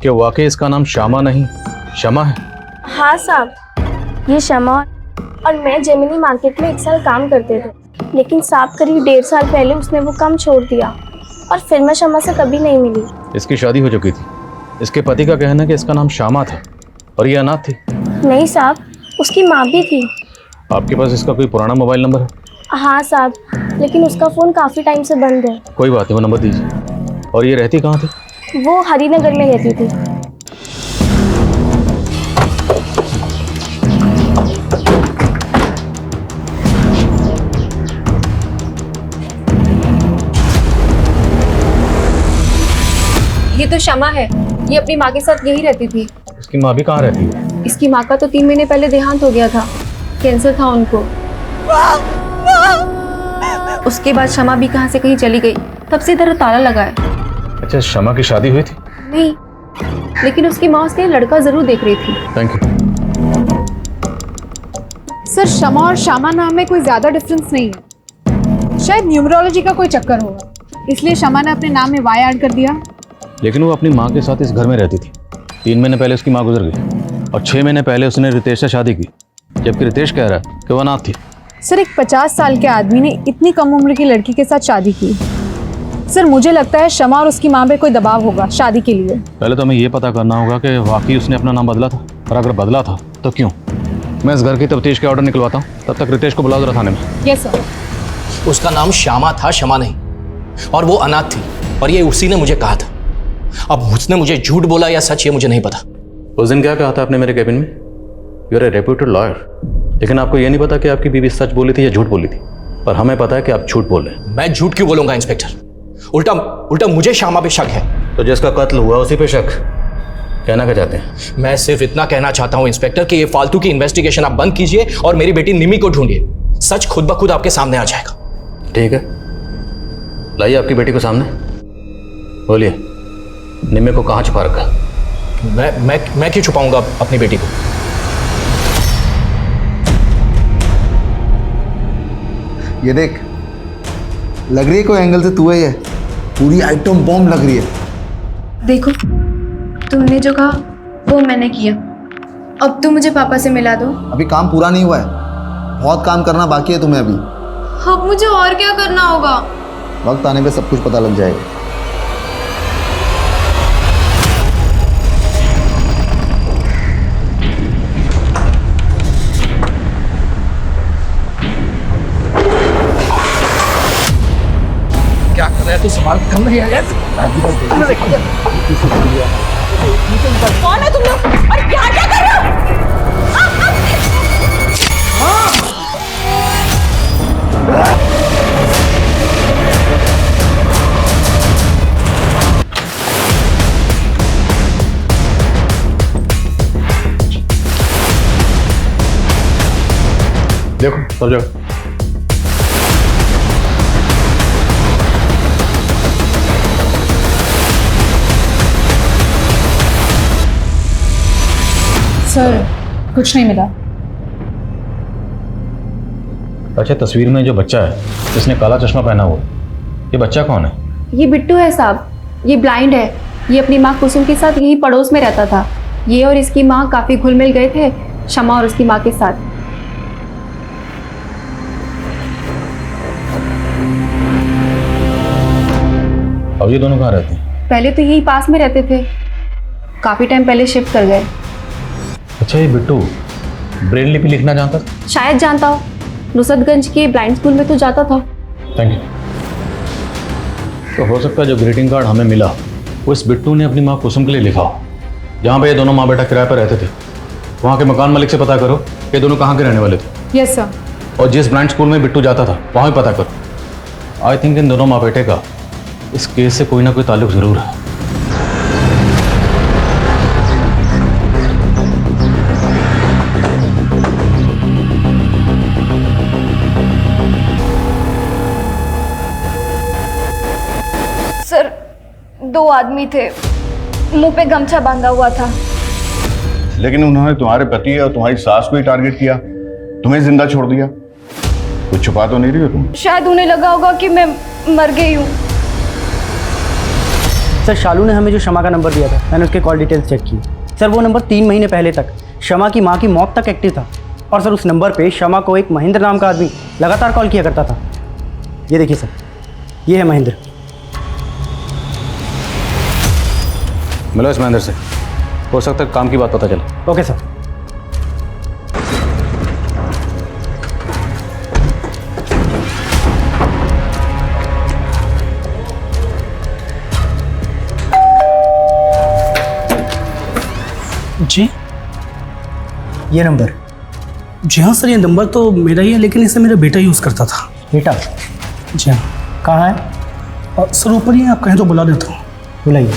क्या वाकई इसका नाम श्यामा नहीं शमा है? हाँ साहब, ये शमा और मैं जेमिनी मार्केट में 1 साल काम करते थे, लेकिन साहब करीब 1.5 साल पहले उसने वो काम छोड़ दिया और फिर मैं शमा से कभी नहीं मिली। इसकी शादी हो चुकी थी। इसके पति का कहना है कि इसका नाम श्यामा था और ये अनाथ थी। नहीं साहब, उसकी माँ भी थी। आपके पास इसका कोई पुराना मोबाइल नंबर है? हाँ साहब, लेकिन उसका फ़ोन काफ़ी टाइम से बंद है। कोई बात नहीं, वो नंबर दीजिए। और ये रहती कहाँ थी? वो हरिनगर में रहती थी। ये तो शमा है, ये अपनी माँ के साथ यही रहती थी। इसकी माँ भी कहाँ रहती है? इसकी माँ का तो 3 महीने पहले देहांत हो गया था, कैंसर था उनको। उसके बाद शमा भी कहाँ से कहीं चली गई, तब से इधर ताला लगा है। अच्छा, शमा की शादी हुई थी? नहीं, लेकिन उसकी माँ उसके लिए लड़का जरूर देख रही थी। Thank you. सर, शमा और श्यामा नाम में कोई ज़्यादा डिफरेंस नहीं है। शायद न्यूमरोलॉजी का कोई चक्कर होगा, इसलिए शमा ने अपने नाम में वाई ऐड कर दिया। लेकिन वो अपनी माँ के साथ इस घर में रहती थी। 3 महीने पहले उसकी माँ गुजर गई और 6 महीने पहले उसने रितेश से शादी की, जबकि रितेश कह रहा है कि वह अनाथ थी। सर, एक 50 साल के आदमी ने इतनी कम उम्र की लड़की के साथ शादी की। सर, मुझे लगता है शमा और उसकी माँ पे कोई दबाव होगा शादी के लिए। पहले तो हमें ये पता करना होगा कि वाकई उसने अपना नाम बदला था, और अगर बदला था तो क्यों। मैं इस घर की तफ्तीश के ऑर्डर निकलवाता हूँ, तब तक रितेश को बुला जरा थाने में। Yes sir. उसका नाम श्यामा था, शमा नहीं, और वो अनाथ थी, और ये उसी ने मुझे कहा था। अब उसने मुझे झूठ बोला या सच, ये मुझे नहीं पता। उस दिन क्या कहा था आपने मेरे कैबिन में? You are a reputed lawyer, लेकिन आपको ये नहीं पता कि आपकी बीवी सच बोली थी या झूठ बोली थी। पर हमें पता है कि आप झूठ बोल रहे हैं। मैं झूठ क्यों बोलूंगा इंस्पेक्टर? उल्टा मुझे श्यामा पे शक है। तो जिसका कत्ल हुआ उसी पे शक? कहना क्या चाहते हैं? मैं सिर्फ इतना कहना चाहता हूं इंस्पेक्टर कि ये फालतू की इन्वेस्टिगेशन आप बंद कीजिए और मेरी बेटी निमी को ढूंढिए। सच खुद ब खुद आपके सामने आ जाएगा। ठीक है, लाइए आपकी बेटी को सामने। बोलिए, निमी को कहाँ छुपा रखा? मैं क्यों छुपाऊंगा अपनी बेटी को? ये देख, लग रही है कोई एंगल से तू ही है। पूरी आइटम बॉम्ब लग रही है। देखो, तुमने जो कहा वो मैंने किया। अब तुम मुझे पापा से मिला दो। अभी काम पूरा नहीं हुआ है, बहुत काम करना बाकी है तुम्हें अभी। अब मुझे और क्या करना होगा? वक्त आने पे सब कुछ पता लग जाएगा। क्या कर रहा है तू? सवाल कम नहीं आया? कौन है तुम लोग और क्या क्या कर रहे हो? देखो सब जगह। सर, कुछ नहीं मिला। अच्छा, तस्वीर में जो बच्चा है जिसने काला चश्मा पहना हुआ, ये बच्चा कौन है? ये बिट्टू है साहब, ये ब्लाइंड है। ये अपनी माँ कुसुम के साथ यही पड़ोस में रहता था। ये और इसकी माँ काफी घुल मिल गए थे शमा और उसकी माँ के साथ। अब ये दोनों कहाँ रहते हैं? पहले तो यही पास में रहते थे, काफी टाइम पहले शिफ्ट कर गए। अच्छा, ये बिट्टू ब्रेल लिपि लिखना जानता था? शायद जानता हो, नुसरतगंज के ब्लाइंड स्कूल में तो जाता था। Thank you. तो हो सकता है जो ग्रीटिंग कार्ड हमें मिला वो इस बिट्टू ने अपनी माँ कुसुम के लिए लिखा हो। जहाँ पे ये दोनों माँ बेटा किराए पर रहते थे, वहाँ के मकान मालिक से पता करो ये दोनों कहाँ के रहने वाले थे। Yes sir. और जिस ब्लाइंड स्कूल में बिट्टू जाता था वहाँ भी पता करो। आई थिंक इन दोनों माँ बेटे का इस केस से कोई ना कोई ताल्लुक जरूर है। सर, 2 आदमी थे, मुंह पे गमछा बांधा हुआ था। लेकिन उन्होंने तुम्हारे पति और तुम्हारी सास को ही टारगेट किया, तुम्हें जिंदा छोड़ दिया। कुछ छुपा तो नहीं रही हो तुम? शायद उन्हें लगा होगा कि मैं मर गई हूँ। सर, शालू ने हमें जो शमा का नंबर दिया था, मैंने उसके कॉल डिटेल्स चेक की। सर, वो नंबर 3 महीने पहले तक शमा की माँ की मौत तक एक्टिव था। और सर, उस नंबर पे शमा को एक महेंद्र नाम का आदमी लगातार कॉल किया करता था। ये देखिए सर, ये है महेंद्र। मिलो इस महेंद्र से, हो सकता है काम की बात पता चले। Okay sir. जी, ये नंबर? जी हाँ सर, ये नंबर तो मेरा ही है, लेकिन इसे मेरा बेटा यूज़ करता था। बेटा? जी हाँ। कहाँ है? सर ऊपर ही, आप कहें तो बुला देता हूँ। बुलाइए।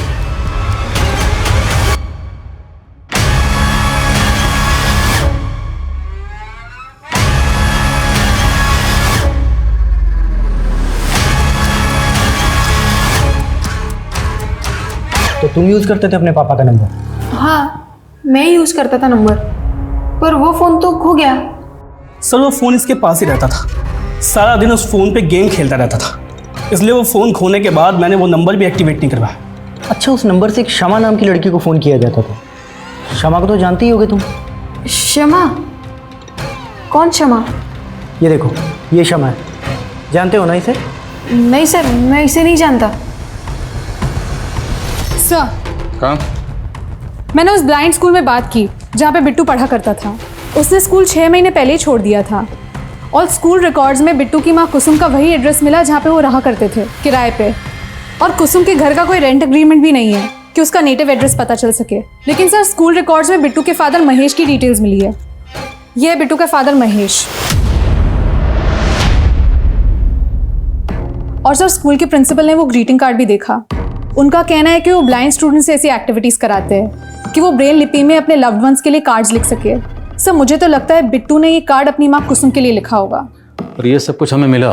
तो तुम यूज़ करते थे अपने पापा का नंबर? हाँ, मैं यूज़ करता था नंबर, पर वो फ़ोन तो खो गया। सर वो फ़ोन इसके पास ही रहता था, सारा दिन उस फ़ोन पे गेम खेलता रहता था, इसलिए वो फ़ोन खोने के बाद मैंने वो नंबर भी एक्टिवेट नहीं करवाया। अच्छा, उस नंबर से एक शमा नाम की लड़की को फ़ोन किया जाता था। शमा को तो जानती ही होगे तुम। शमा? कौन शमा? ये देखो, ये शमा है, जानते हो ना इसे? नहीं सर, मैं इसे नहीं जानता। सर, कहाँ? मैंने उस ब्लाइंड स्कूल में बात की जहाँ पे बिट्टू पढ़ा करता था। उसने स्कूल 6 महीने पहले ही छोड़ दिया था और स्कूल रिकॉर्ड्स में बिट्टू की माँ कुसुम का वही एड्रेस मिला जहाँ पे वो रहा करते थे, किराए पे। और कुसुम के घर का कोई रेंट एग्रीमेंट भी नहीं है कि उसका नेटिव एड्रेस पता चल सके। लेकिन सर, स्कूल रिकॉर्ड्स में बिट्टू के फादर महेश की डिटेल्स मिली है। ये है बिट्टू का फादर महेश। और सर, स्कूल के प्रिंसिपल ने वो ग्रीटिंग कार्ड भी देखा। उनका कहना है कि वो ब्लाइंड स्टूडेंट्स से ऐसी एक्टिविटीज़ कराते हैं कि वो ब्रेल लिपि में अपने लव्ड वंस के लिए कार्ड्स लिख सके। सर, मुझे तो लगता है बिट्टू ने ये कार्ड अपनी माँ कुसुम के लिए लिखा होगा। और ये सब कुछ हमें मिला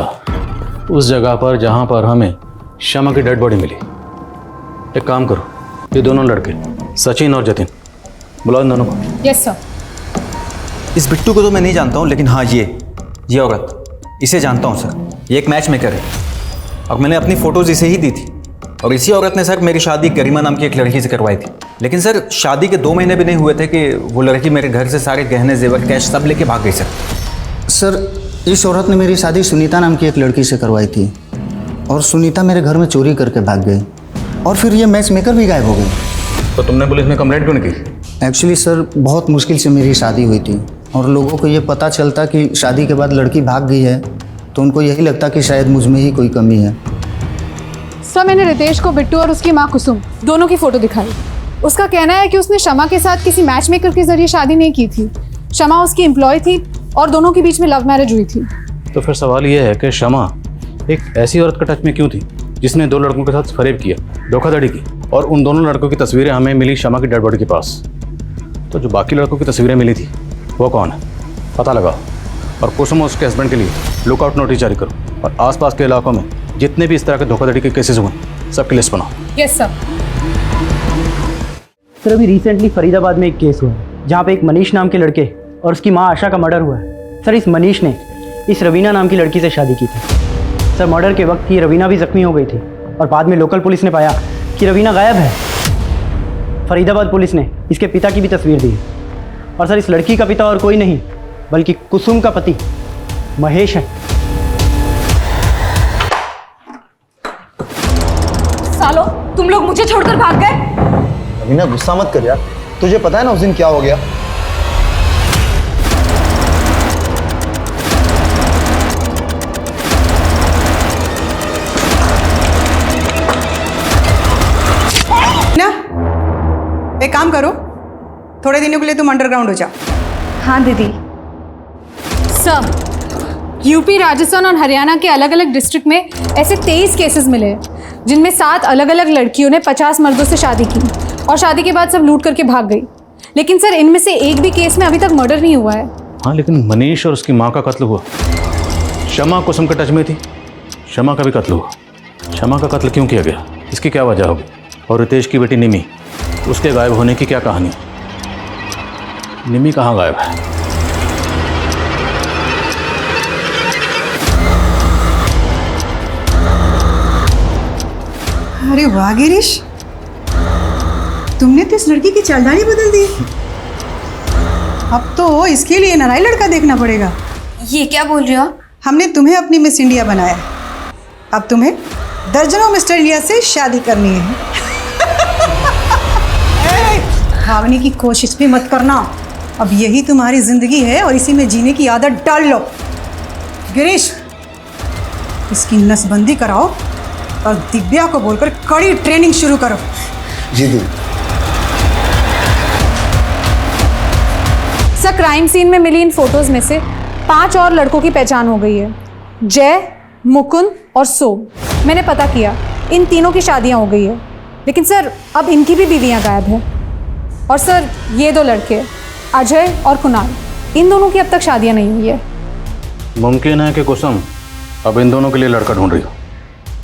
उस जगह पर जहाँ पर हमें शमा की डेड बॉडी मिली। एक काम करो, ये दोनों लड़के सचिन और जतिन, बुलाओ इन दोनों को। Yes sir. इस बिट्टू को तो मैं नहीं जानता हूँ, लेकिन हाँ, ये औरत, इसे जानता हूँ सर। ये एक मैच मेकर है और मैंने अपनी फ़ोटोज़ इसे ही दी थी। और इसी औरत ने सर मेरी शादी गरिमा नाम की एक लड़की से करवाई थी। लेकिन सर, शादी के 2 महीने भी नहीं हुए थे कि वो लड़की मेरे घर से सारे गहने, जेवर, कैश सब लेके भाग गई सर। सर, इस औरत ने मेरी शादी सुनीता नाम की एक लड़की से करवाई थी और सुनीता मेरे घर में चोरी करके भाग गई और फिर ये मैच मेकर भी गायब हो गई। तो तुमने पुलिस में कंप्लेंट क्यों नहीं की? एक्चुअली सर, बहुत मुश्किल से मेरी शादी हुई थी और लोगों को ये पता चलता कि शादी के बाद लड़की भाग गई है तो उनको यही लगता कि शायद मुझ में ही कोई कमी है। सर, मैंने रितेश को बिट्टू और उसकी माँ कुसुम दोनों की फ़ोटो दिखाई। उसका कहना है कि उसने शमा के साथ किसी मैच मेकर के जरिए शादी नहीं की थी। शमा उसकी एम्प्लॉय थी और दोनों के बीच में लव मैरिज हुई थी। तो फिर सवाल ये है कि शमा एक ऐसी औरत के टच में क्यों थी जिसने 2 लड़कों के साथ फरेब किया, धोखाधड़ी की, और उन दोनों लड़कों की तस्वीरें हमें मिली शमा की डेड बॉडी के पास। तो जो बाकी लड़कों की तस्वीरें मिली थी वो कौन है, पता लगाओ। और कुसुम और उसके हस्बैंड के लिए लुकआउट नोटिस जारी करो और आसपास के इलाकों में जितने भी इस तरह के धोखाधड़ी के केसेस हुए सबकी लिस्ट बनाओ। Yes sir. सर, अभी रिसेंटली फरीदाबाद में एक केस हुआ है जहाँ पे एक मनीष नाम के लड़के और उसकी माँ आशा का मर्डर हुआ है। सर, इस मनीष ने इस रवीना नाम की लड़की से शादी की थी। सर, मर्डर के वक्त ही रवीना भी जख्मी हो गई थी और बाद में लोकल पुलिस ने पाया कि रवीना गायब है। फरीदाबाद पुलिस ने इसके पिता की भी तस्वीर दी और सर, इस लड़की का पिता और कोई नहीं बल्कि कुसुम का पति महेश है। सालो, तुम लोग मुझे छोड़कर भाग गए। रवीना, गुस्सा मत कर यार, तुझे पता है ना उस दिन क्या हो गया। ना, एक काम करो, थोड़े दिनों के लिए तुम अंडरग्राउंड हो जाओ। हाँ दीदी। सर, यूपी, राजस्थान और हरियाणा के अलग अलग डिस्ट्रिक्ट में ऐसे 23 केसेस मिले जिनमें 7 अलग अलग लड़कियों ने 50 मर्दों से शादी की और शादी के बाद सब लूट करके भाग गई। लेकिन सर, इनमें से एक भी केस में अभी तक मर्डर नहीं हुआ है। हाँ, लेकिन मनीष और उसकी माँ का कत्ल हुआ। शमा कुसुम के टच में थी, शमा का भी कत्ल हुआ। शमा का कत्ल क्यों किया गया, इसकी क्या वजह होगी? और रितेश की बेटी निमी, उसके गायब होने की क्या कहानी? निमी कहाँ गायब है? अरे वाह गिरीश, तुमने तो इस लड़की की चालदानी बदल दी। अब तो इसके लिए नया लड़का देखना पड़ेगा। ये क्या बोल रहे हो? हमने तुम्हें अपनी मिस इंडिया बनाया, अब तुम्हें दर्जनों मिस्टर इंडिया से शादी करनी है। भागने की कोशिश भी मत करना, अब यही तुम्हारी जिंदगी है और इसी में जीने की आदत डाल लो। गिरीश, इसकी नसबंदी कराओ और दिव्या को बोलकर कड़ी ट्रेनिंग शुरू करो। जी दी। सर, क्राइम सीन में मिली इन फोटोज में से 5 और लड़कों की पहचान हो गई है, जय, मुकुंद और सोम। मैंने पता किया, इन तीनों की शादियां हो गई है, लेकिन सर अब इनकी भी बीवियां गायब हैं। और सर, ये 2 लड़के अजय और कुणाल, इन दोनों की अब तक शादियां नहीं हुई है। मुमकिन है कि कुसुम अब इन दोनों के लिए लड़का ढूंढ रही हो।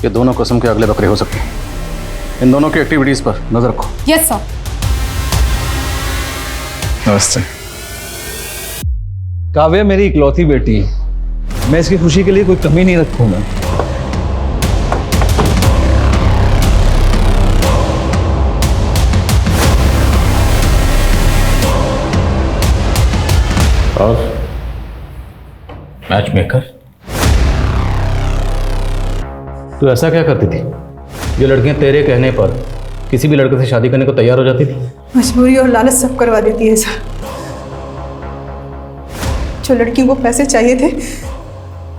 ये दोनों कुसुम के अगले बकरे हो सकते हैं। इन दोनों की एक्टिविटीज़ पर नज़र रखो। Yes sir. नमस्ते। काव्या मेरी इकलौती बेटी है, मैं इसकी खुशी के लिए कोई कमी नहीं रखूंगा। और मैच मेकर, तू ऐसा क्या करती थी? जो लड़कियां तेरे कहने पर किसी भी लड़के से शादी करने को तैयार हो जाती थी? मजबूरी और लालच सब करवा देती है सर। जो लड़कियों को पैसे चाहिए थे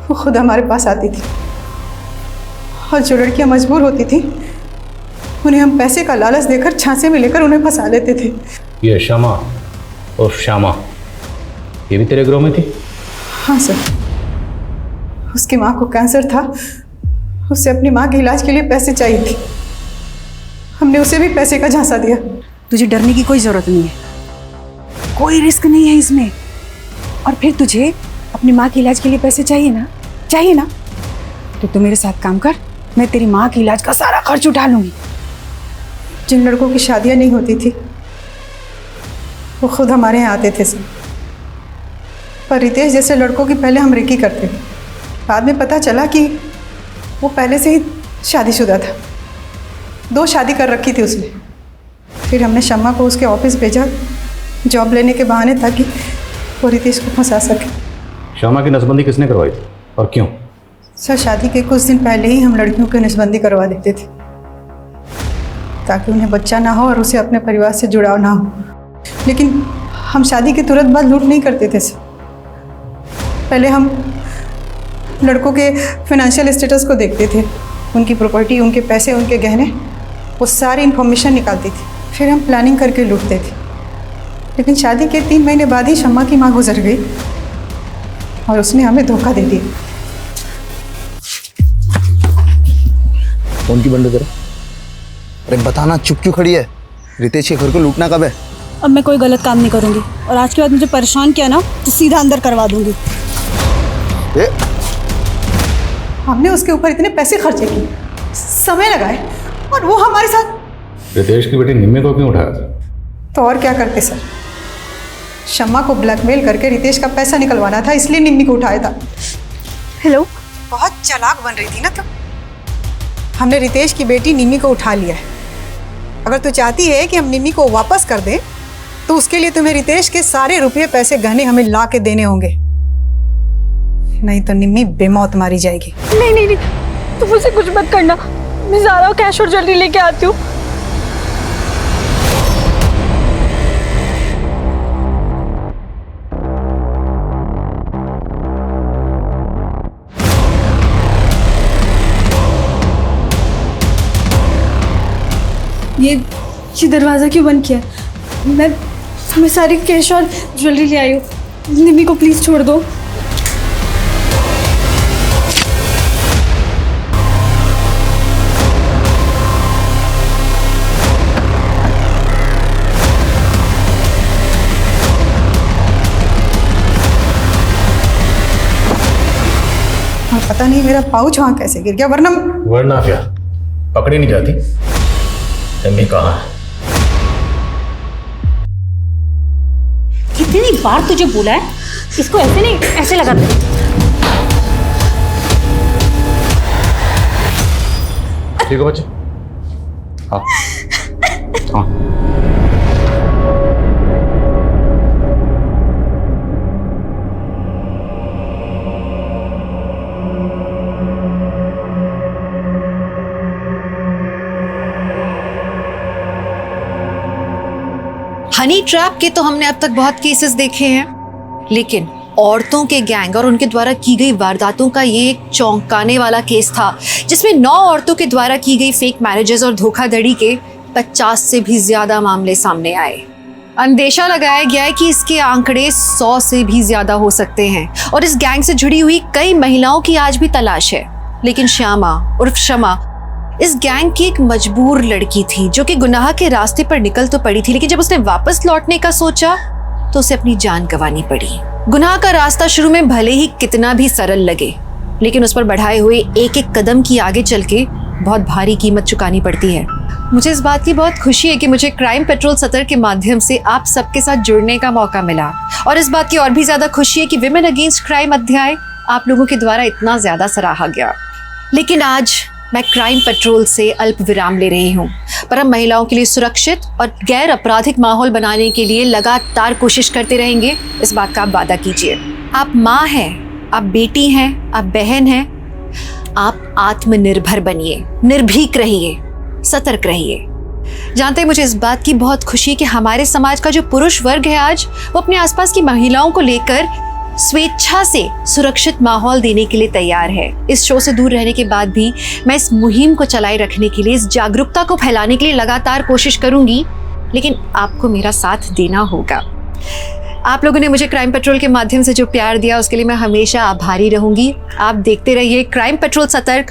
वो खुद हमारे पास आती थी, और जो लड़कियां मजबूर होती थी उन्हें हम पैसे का लालच देकर झांसे में लेकर उन्हें फंसा लेते थे। ये शमा और श्यामा, ये भी तेरे ग्रोह में थी? हाँ सर। उसकी माँ को कैंसर था, उसे अपनी माँ के इलाज के लिए पैसे चाहिए थे। हमने उसे भी पैसे का झांसा दिया। तुझे डरने की कोई ज़रूरत नहीं है, कोई रिस्क नहीं है इसमें। और फिर तुझे अपनी माँ के इलाज के लिए पैसे चाहिए ना, चाहिए ना, तो तू मेरे साथ काम कर, मैं तेरी माँ के इलाज का सारा खर्च उठा लूँगी। जिन लड़कों की शादियाँ नहीं होती थी वो खुद हमारे यहाँ आते थे सर। पर रितेश जैसे लड़कों की पहले हम रेकी करते थे। बाद में पता चला कि वो पहले से ही शादीशुदा था, 2 शादी कर रखी थी उसने। फिर हमने शम्मा को उसके ऑफिस भेजा जॉब लेने के बहाने, ताकि वो रितेश को फंसा सके। श्यामा की नसबंदी किसने करवाई थी और क्यों? सर, शादी के कुछ दिन पहले ही हम लड़कियों की नसबंदी करवा देते थे, ताकि उन्हें बच्चा ना हो और उसे अपने परिवार से जुड़ाव ना हो। लेकिन हम शादी के तुरंत बाद लूट नहीं करते थे सर। पहले हम लड़कों के फाइनेंशियल स्टेटस को देखते थे, उनकी प्रॉपर्टी, उनके पैसे, उनके गहने, वो सारी इन्फॉर्मेशन निकालती थी। फिर हम प्लानिंग करके लूटते थे। लेकिन शादी के 3 महीने बाद ही शम्मा की माँ गुजर गई और उसने हमें धोखा दे दिया। कौन की बंद करे? अरे बताना, चुप क्यों खड़ी है? रितेश के घर को लूटना कब है? अब मैं कोई गलत काम नहीं करूँगी, और आज के बाद मुझे परेशान किया ना तो सीधा अंदर करवा दूँगी। हमने उसके ऊपर इतने पैसे खर्चे किए, समय लगाए, और वो हमारे साथ। रितेश की बेटी निम्मी को क्यों उठाया था? तो और क्या करते सर, शम्मा को ब्लैकमेल करके रितेश का पैसा निकलवाना था, इसलिए निम्मी को उठाया था। हेलो, बहुत चालाक बन रही थी ना तुम। हमने रितेश की बेटी निम्मी को उठा लिया है। अगर तू चाहती है कि हम निम्मी को वापस कर दें, तो उसके लिए तुम्हें रितेश के सारे रुपये, पैसे, गहने हमें ला के देने होंगे, नहीं तो निम्मी बेमौत मारी जाएगी। नहीं नहीं नहीं, तुम मुझसे कुछ मत करना, मैं ज़ारा कैश और ज्वेलरी लेके आती हूँ। ये दरवाज़ा क्यों बंद किया? मैं सारी कैश और ज्वेलरी ले आई हूँ। निम्मी को प्लीज़ छोड़ दो। पता नहीं मेरा पाउच वहाँ कैसे गिर गया, वरना क्या पकड़ी नहीं जाती? निम्मी कहाँ है? कितनी बार तुझे बोला है इसको ऐसे नहीं, ऐसे लगा दे। ठीक है बच्चे, हाँ हाँ। हनी ट्रैप के तो हमने अब तक बहुत केसेस देखे हैं, लेकिन औरतों के गैंग और उनके द्वारा की गई वारदातों का ये एक चौंकाने वाला केस था, जिसमें 9 औरतों के द्वारा की गई फेक मैरिजेस और धोखाधड़ी के 50 से भी ज्यादा मामले सामने आए। अंदेशा लगाया गया है कि इसके आंकड़े 100 से भी ज्यादा हो सकते हैं, और इस गैंग से जुड़ी हुई कई महिलाओं की आज भी तलाश है। लेकिन श्यामा उर्फ शमा इस गैंग की एक मजबूर लड़की थी, जो कि गुनाह के रास्ते पर निकल तो पड़ी थी, लेकिन जब उसने वापस लौटने का सोचा तो उसे अपनी जान गंवानी पड़ी। गुनाह का रास्ता शुरू में भले ही कितना भी सरल लगे, लेकिन उस पर बढ़ाए हुए एक एक कदम की आगे चल के बहुत भारी कीमत चुकानी पड़ती है। मुझे इस बात की बहुत खुशी है कि मुझे क्राइम पेट्रोल सतर्क के माध्यम से आप सबके साथ जुड़ने का मौका मिला, और इस बात की और भी ज़्यादा खुशी है कि विमेन अगेंस्ट क्राइम अध्याय आप लोगों के द्वारा इतना ज़्यादा सराहा गया। लेकिन आज मैं क्राइम पेट्रोल से अल्प विराम ले रही हूँ, पर हम महिलाओं के लिए सुरक्षित और गैर आपराधिक माहौल बनाने के लिए लगातार कोशिश करते रहेंगे। इस बात का आप वादा कीजिए। आप माँ हैं, आप बेटी हैं, आप बहन हैं, आप आत्मनिर्भर बनिए, निर्भीक रहिए, सतर्क रहिए। जानते हैं, मुझे इस बात की बहुत खुशी है कि हमारे समाज का जो पुरुष वर्ग है आज वो अपने आसपास की महिलाओं को लेकर स्वेच्छा से सुरक्षित माहौल देने के लिए तैयार है। इस शो से दूर रहने के बाद भी मैं इस मुहिम को चलाए रखने के लिए, इस जागरूकता को फैलाने के लिए लगातार कोशिश करूंगी, लेकिन आपको मेरा साथ देना होगा। आप लोगों ने मुझे क्राइम पेट्रोल के माध्यम से जो प्यार दिया उसके लिए मैं हमेशा आभारी रहूंगी। आप देखते रहिए क्राइम पेट्रोल सतर्क।